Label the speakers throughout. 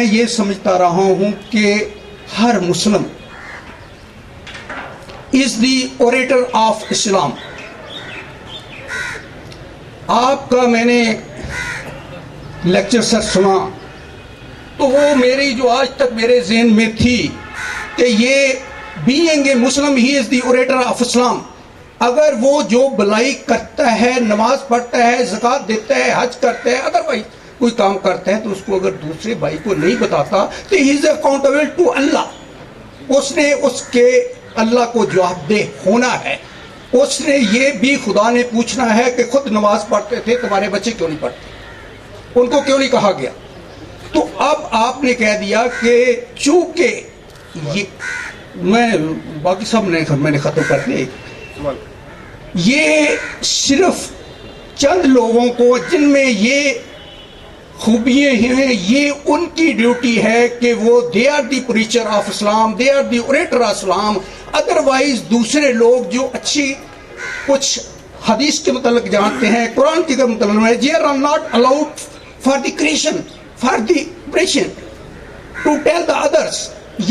Speaker 1: میں یہ سمجھتا رہا ہوں کہ ہر مسلم از دی اوریٹر آف اسلام. آپ کا میں نے لیکچر سر سنا تو وہ میری جو آج تک میرے ذہن میں تھی کہ یہ being a Muslim he is the orator of Islam. اگر وہ جو بلائی کرتا ہے، نماز پڑھتا ہے، زکوٰۃ دیتا ہے، حج کرتا ہے، ادروائز کوئی کام کرتا ہے، تو اس کو اگر دوسرے بھائی کو نہیں بتاتا تو ہی از اکاؤنٹیبل ٹو اللہ. اس نے اس کے اللہ کو جواب دہ ہونا ہے. اس نے یہ بھی خدا نے پوچھنا ہے کہ خود نماز پڑھتے تھے، تمہارے بچے کیوں نہیں پڑھتے، ان کو کیوں نہیں کہا گیا. تو اب آپ نے کہہ دیا کہ چونکہ یہ میں باقی سب میں نے ختم کر دیا. یہ صرف چند لوگوں کو جن میں یہ خوبیاں ہیں، یہ ان کی ڈیوٹی ہے کہ وہ they are the preacher of Islam, they are the orator of Islam. Otherwise دوسرے لوگ جو اچھی کچھ حدیث کے متعلق جانتے ہیں، قرآن کے متعلق ہے، they are not allowed for the creation, for the creation to tell the others.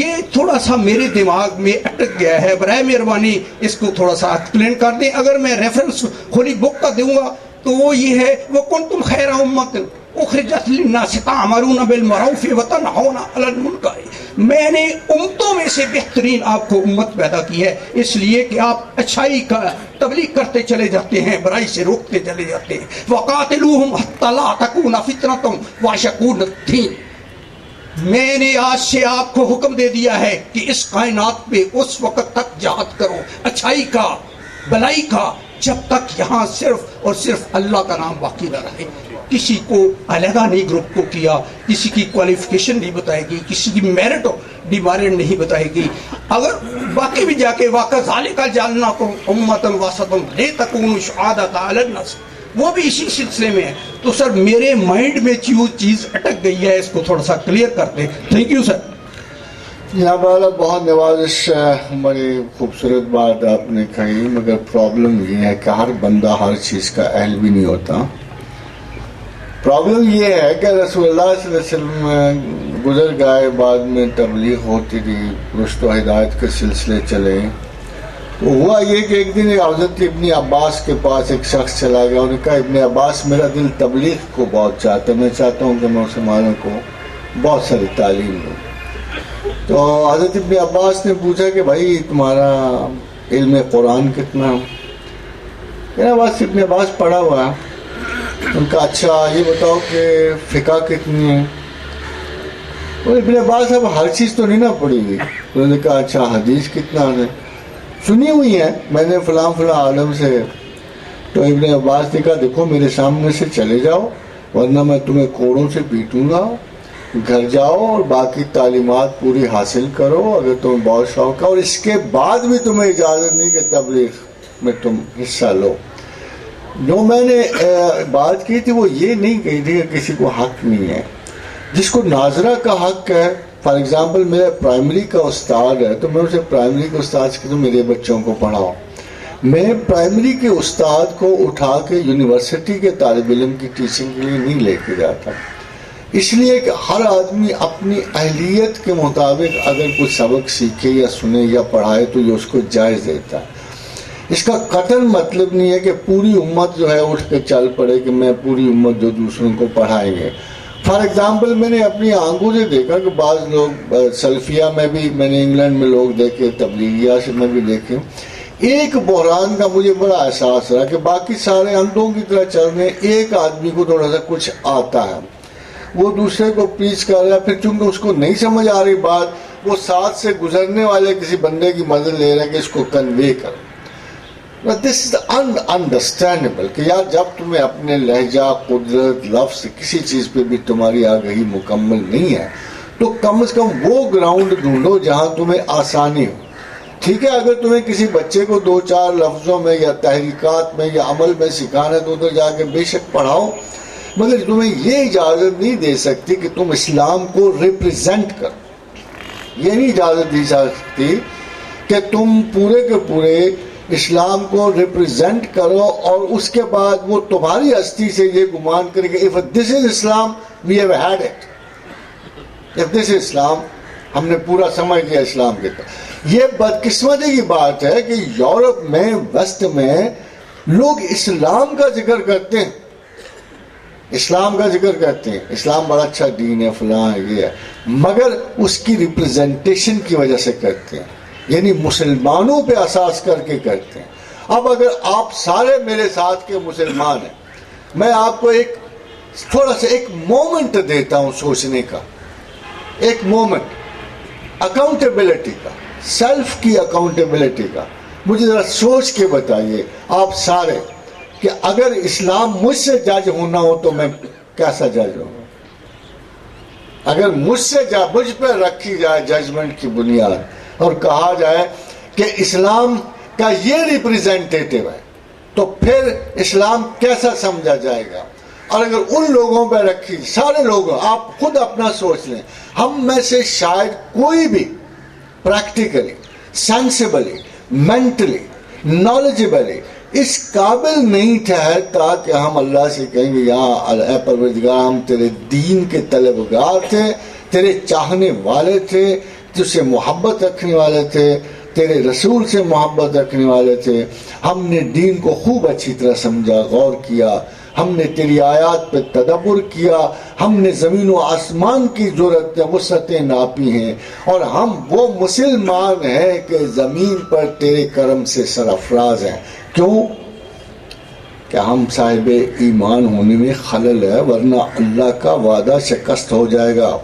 Speaker 1: یہ تھوڑا سا میرے دماغ میں اٹک گیا ہے، برائے مہربانی اس کو تھوڑا سا ایکسپلین کر دیں. اگر میں ریفرنس کھلی بک کا دوں گا تو وہ یہ ہے وَكُنْتُمْ خَيْرَ أُمَّةٍ اُخْرِجَتْ لِلنَّاسِ تَأْمُرُونَ بِالْمَعْرُوفِ وَتَنْهَوْنَ عَلَى الْمُنكَرِ. میں نے امتوں میں سے بہترین آپ کو امت پیدا کی ہے، اس لیے کہ آپ اچھائی کا تبلیغ کرتے چلے جاتے ہیں، برائی سے روکتے چلے جاتے ہیں. وَقَاتِلُوهُمْ حَتَّى لَا تَكُونَ فِتْنَةٌ وَيَكُونَ الدِّينُ. میں نے آج سے آپ کو حکم دے دیا ہے کہ اس کائنات پہ اس وقت تک جہاد کرو، اچھائی کا، بلائی کا، جب تک یہاں صرف اور صرف اللہ کا نام باقی نہ رہے. کسی کو علیحدہ نہیں گروپ کو کیا، کسی کی کوالیفیکیشن نہیں بتائے گی، کسی کی میرٹ ڈیمارٹ نہیں بتائے گی. اگر باقی بھی جا کے واقع ذالک جعلناکم امۃ وسطا لتکونوا شہداء علی الناس، وہ بھی اسی سلسلے میں ہے. تو سر میرے مائنڈ میں چیز اٹک گئی ہے، اس کو تھوڑا سا کلیئر کرتے. Thank you sir.
Speaker 2: جناب والا بہت نوازش، بڑی خوبصورت بات آپ نے کہی، مگر پرابلم یہ ہے کہ ہر بندہ ہر چیز کا اہل بھی نہیں ہوتا. پرابلم یہ ہے کہ رسول اللہ صلی اللہ علیہ وسلم گزر گئے، بعد میں تبلیغ ہوتی تھی، رشد و ہدایت کے سلسلے چلے. تو ہوا یہ کہ ایک دن حضرت ابن عباس کے پاس ایک شخص چلا گیا. انہوں نے کہا ابن عباس میرا دل تبلیغ کو بہت چاہتا ہے، میں چاہتا ہوں کہ میں مسلمانوں کو بہت ساری تعلیم دوں. تو حضرت ابن عباس نے پوچھا کہ بھائی تمہارا علم قرآن کتنا ہے؟ بس ابن عباس پڑھا ہوا ہے. ان کا اچھا یہ بتاؤ کہ فقہ کتنی ہے؟ اور ابن عباس اب ہر چیز تو نہیں نہ پڑھی ہوئی. انہوں نے کہا اچھا حدیث کتنا ہے؟ سنی ہوئی ہے میں نے فلاں فلاں عالم سے. تو ابن عباس نے کہا دیکھو میرے سامنے سے چلے جاؤ ورنہ میں تمہیں کوڑوں سے پیٹوں گا. گھر جاؤ اور باقی تعلیمات پوری حاصل کرو اگر تمہیں بہت شوق ہے، اور اس کے بعد بھی تمہیں اجازت نہیں کہ تبلیغ میں تم حصہ لو. جو میں نے بات کی تھی وہ یہ نہیں کہی تھی کہ کسی کو حق نہیں ہے. جس کو ناظرہ کا حق ہے، فار ایگزامپل میرا پرائمری کا استاد ہے تو میں اسے پرائمری کے استاد سے کہتا ہوں میرے بچوں کو پڑھاؤ. میں پرائمری کے استاد کو اٹھا کے یونیورسٹی کے طالب علم کی ٹیچنگ کے لیے نہیں لے کے جاتا، اس لیے کہ ہر آدمی اپنی اہلیت کے مطابق اگر کچھ سبق سیکھے یا سنے یا پڑھائے تو یہ اس کو جائز دیتا ہے. اس کا قطعاً مطلب نہیں ہے کہ پوری امت جو ہے اٹھ کے چل پڑے کہ میں پوری امت جو دوسروں کو پڑھائیں گے. فار ایگزامپل میں نے اپنی آنکھوں سے دیکھا کہ بعض لوگ سلفیہ میں بھی میں نے انگلینڈ میں لوگ دیکھے، تبلیغیہ سے میں بھی دیکھے. ایک بحران کا مجھے بڑا احساس رہا کہ باقی سارے اندھوں کی طرح چل رہے ہیں، ایک آدمی کو تھوڑا سا کچھ آتا ہے، وہ دوسرے کو پیچ کر رہا ہے، پھر چونکہ اس کو نہیں سمجھ آ رہی بات وہ ساتھ سے گزرنے والے کسی بندے کی مدد لے رہے ہیں کہ اس کو کنوے کر. دس از انڈرسٹینڈیبل کہ یار جب تمہیں اپنے لہجہ، قدرت، لفظ کسی چیز پہ بھی تمہاری آگہی مکمل نہیں ہے تو کم از کم وہ گراؤنڈ ڈھونڈو جہاں تمہیں آسانی ہو. ٹھیک ہے اگر تمہیں کسی بچے کو 2-4 لفظوں میں یا تحریکات میں یا عمل میں سکھانا ہے تو ادھر جا کے بے شک پڑھاؤ، مگر تمہیں یہ اجازت نہیں دے سکتی کہ تم اسلام کو ریپریزنٹ کرو. یہ نہیں اجازت دی سکتی کہ تم پورے کے پورے اسلام کو ریپریزنٹ کرو اور اس کے بعد وہ تمہاری ہستی سے یہ گمان کرے کہ if this is Islam we have had it. If this is Islam, ہم نے پورا سمجھ لیا اسلام کے طرف. یہ بدقسمتی کی بات ہے کہ یورپ میں، ویسٹ میں لوگ اسلام کا ذکر کرتے ہیں، اسلام کا ذکر کرتے ہیں، اسلام بڑا اچھا دین ہے، فلاں یہ ہے، مگر اس کی ریپرزنٹیشن کی وجہ سے کرتے ہیں، یعنی مسلمانوں پہ اساس کر کے کرتے ہیں. اب اگر آپ سارے میرے ساتھ کے مسلمان ہیں، میں آپ کو ایک تھوڑا سا ایک مومنٹ دیتا ہوں سوچنے کا، ایک مومنٹ اکاؤنٹیبلٹی کا، سیلف کی اکاؤنٹیبلٹی کا. مجھے ذرا سوچ کے بتائیے آپ سارے کہ اگر اسلام مجھ سے جج ہونا ہو تو میں کیسا جج ہوں؟ اگر مجھ پہ رکھی جائے ججمنٹ کی بنیاد اور کہا جائے کہ اسلام کا یہ ریپریزنٹیٹیو ہے تو پھر اسلام کیسا سمجھا جائے گا؟ اور اگر ان لوگوں پہ رکھی، سارے لوگوں، آپ خود اپنا سوچ لیں، ہم میں سے شاید کوئی بھی پریکٹیکلی، سینسیبلی، مینٹلی، نالجبلی اس قابل نہیں ٹھہرتا کہ ہم اللہ سے کہیں گے یا اے پروردگار، ہم تیرے دین کے طلبگار تھے، تیرے چاہنے والے تھے، تجھ سے محبت رکھنے والے تھے، تیرے رسول سے محبت رکھنے والے تھے، ہم نے دین کو خوب اچھی طرح سمجھا، غور کیا، ہم نے تیری آیات پہ تدبر کیا، ہم نے زمین و آسمان کی ضرورتیں وسعتیں ناپی ہیں، اور ہم وہ مسلمان ہیں کہ زمین پر تیرے کرم سے سرافراز ہیں. کیوں؟ کہ ہم صاحب ایمان ہونے میں خلل ہے، ورنہ اللہ کا وعدہ شکست ہو جائے گا.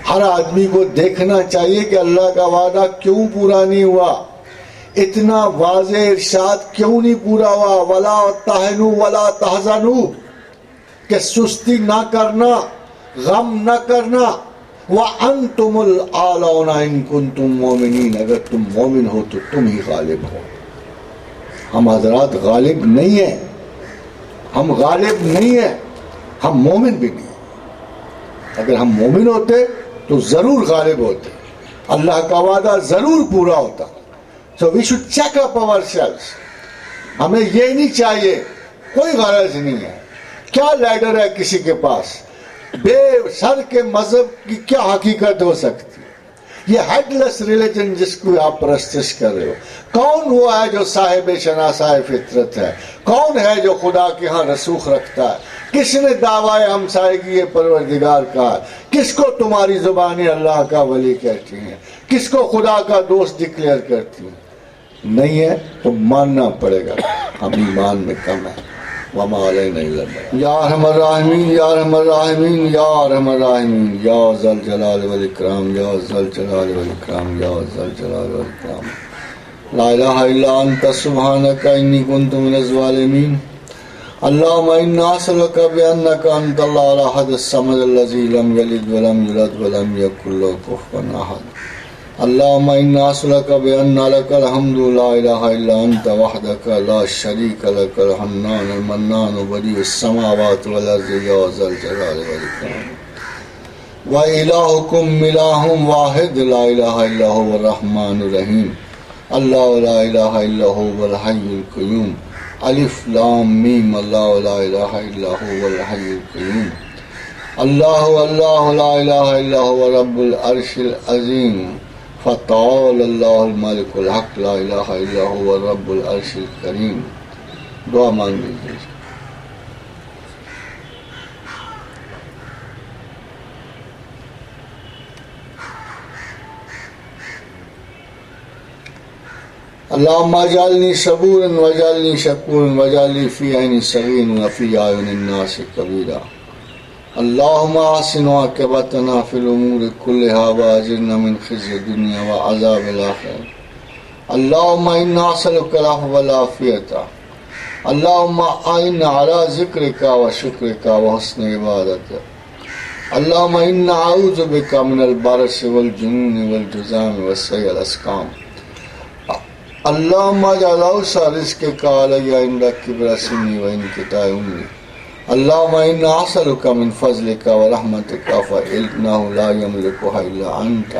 Speaker 2: ہر آدمی کو دیکھنا چاہیے کہ اللہ کا وعدہ کیوں پورا نہیں ہوا، اتنا واضح ارشاد کیوں نہیں پورا ہوا، ولا تہنوا ولا تحزنوا، کہ سستی نہ کرنا، غم نہ کرنا، وانتم الاعلون ان کنتم مؤمنین، اگر تم مومن ہو تو تم ہی غالب ہو. ہم حضرات غالب نہیں ہیں، ہم غالب نہیں ہیں، ہم مومن بھی نہیں. اگر ہم مومن ہوتے تو ضرور غالب ہوتے، اللہ کا وعدہ ضرور پورا ہوتا. So we should check up ourselves. ہمیں یہ نہیں چاہیے، کوئی غرض نہیں ہے. کیا لیڈر ہے کسی کے پاس؟ بے سر کے مذہب کی کیا حقیقت ہو سکتی ہے؟ یہ ہیڈ لیس ریلیجن جس کو آپ پرستش کر رہے ہو، کون وہ ہے جو صاحب شناسائے فطرت ہے؟ کون ہے جو خدا کے ہاں رسوخ رکھتا ہے؟ کس نے دعویٰ ہمسائیگی پروردگار کہا؟ کس کو تمہاری زبانیں اللہ کا ولی کہتی ہیں؟ کس کو خدا کا دوست ڈکلیئر کرتی ہیں؟ نہیں ہے تو ماننا پڑے گا ہم ایمان میں کم ہے. وما علینا الا البلاغ. یا ارحم الراحمین، یا ارحم الراحمین، یا ارحم الراحمین، یا ذل جلال والاکرام، یا ذل جلال والاکرام، یا ذل جلال والاکرام. لا الہ الا انت سبحانک انی کنت من الظالمین. اللہم انا اسألک بانک انت اللہ الاحد الصمد الذی لم یلد ولم یولد ولم یکن لہ کفوا احد. اللہم انا اسألک بان لک الحمد لا الہ الا انت وحدک لا شریک لک الحنان المنان بدیع السماوات والارض یا ذا الجلال والاکرام. وإلہکم الہ واحد لا الہ الا هو الرحمن الرحیم. اللہ لا الہ الا هو الحی القیوم. الف لام میم اللہ لا الہ الا هو الحی القیوم. اللہ اللہ لا الہ الا هو رب العرش العظیم. فتعالى اللہ الملک الحق لا الہ الا هو رب العرش الکریم. دعا مانگ لیجیے. اللہم اجعلنی صبورا واجعلنی شکورا واجعلنی فی عین صغیر وفی اعین الناس کبیرا. اللہم احسن عاقبتنا فی الامور کلہا واجرنا من خزی الدنیا وعذاب الآخرہ. اللہم انا اسألک العفو والعافیۃ. اللہم اعنا علی ذکرک وشکرک وحسن عبادتک. اللہم انا اعوذ بک من البرص والجنون والجذام وسیء الاسقام. اللہم اجعل اوسع رزقک علی عند کبر سنی وانقطاع عمری. اللہم انا اسألک من فضلک ورحمتک فإنہ لا یملکها الا انت.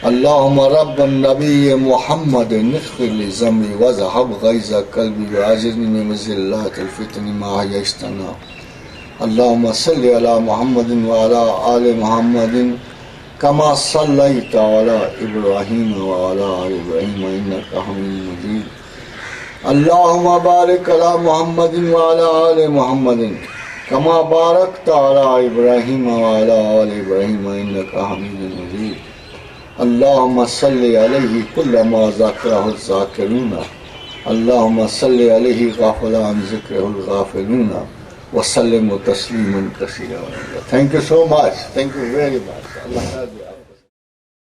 Speaker 2: اللہم رب النبی محمد اغفر لی ذنبی وذہب غیظ قلبی واجرنی من مضلات الفتن ما احییتنا. اللهم صل على محمد وعلى آل محمد كما صليت على إبراهيم وعلى آل إبراهيم إنك حميد مجيد اللهم بارك على محمد وعلى آل محمد كما باركت على إبراهيم وعلى آل إبراهيم إنك حميد مجيد اللهم صل عليه كلما ذكره الذاكرون اللهم صل عليه غافل عن ذكره الغافلون وسلم تسلیما کثیرا. Thank you so much. Thank you very much. Allah